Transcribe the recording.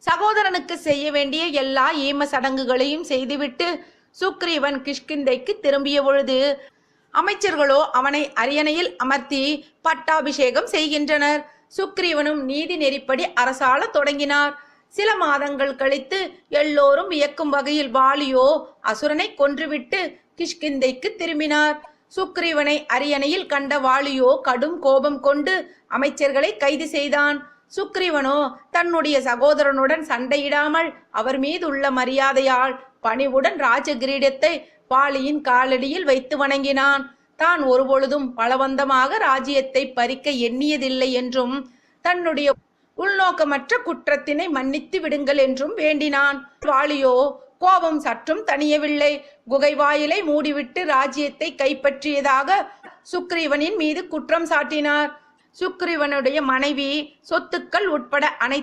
சகோதரனுக்கு செய்ய வேண்டிய எல்லா ஈம சடங்குகளையும் செய்துவிட்டு சுக்ரீவன் கிஷ்கிந்தைக்கு திரும்பிய பொழுது அமைச்சர்களோ அவனை அரியணையில் அமர்த்தி பட்டாபிஷேகம் செய்கின்றனர். சுக்ரீவனும் நீதி நெறிப்படி அரசாள தொடங்கினார். சில மாதங்கள் கழித்து எல்லோரும் வியக்கும் வகையில் வாலியோ அசுரனை கொன்றுவிட்டு கிஷ்கிந்தைக்கு திரும்பினார். சுக்ரீவனை அரியணையில் கண்ட வாலியோ கடும் கோபம் கொண்டு அமைச்சர்களை கைது செய்தான். சுக்ரீவனோ தன்னுடைய சகோதரனுடன் சண்டையிடாமல் அவர் மீது உள்ள மரியாதையால் பணிவுடன் ராஜகிரீடத்தை வாலியின் காலடியில் வைத்து வணங்கினான். தான் ஒருபொழுதும் பலவந்தமாக ராஜ்யத்தை பறிக்க எண்ணியதில்லை என்றும் தன்னுடைய உள்நோக்கமற்ற குற்றத்தினை மன்னித்து விடுங்கள் என்றும் வேண்டினான். வாலியோ கோபம் சற்றும் தணியவில்லை. குகை வாயிலை மூடிவிட்டு ராஜ்யத்தை கைப்பற்றியதாக சுக்ரீவனின் மீது குற்றம் சாட்டினார். சுக்ரீவனுடைய மனைவி சொத்துக்கள் உட்பட அனைத்து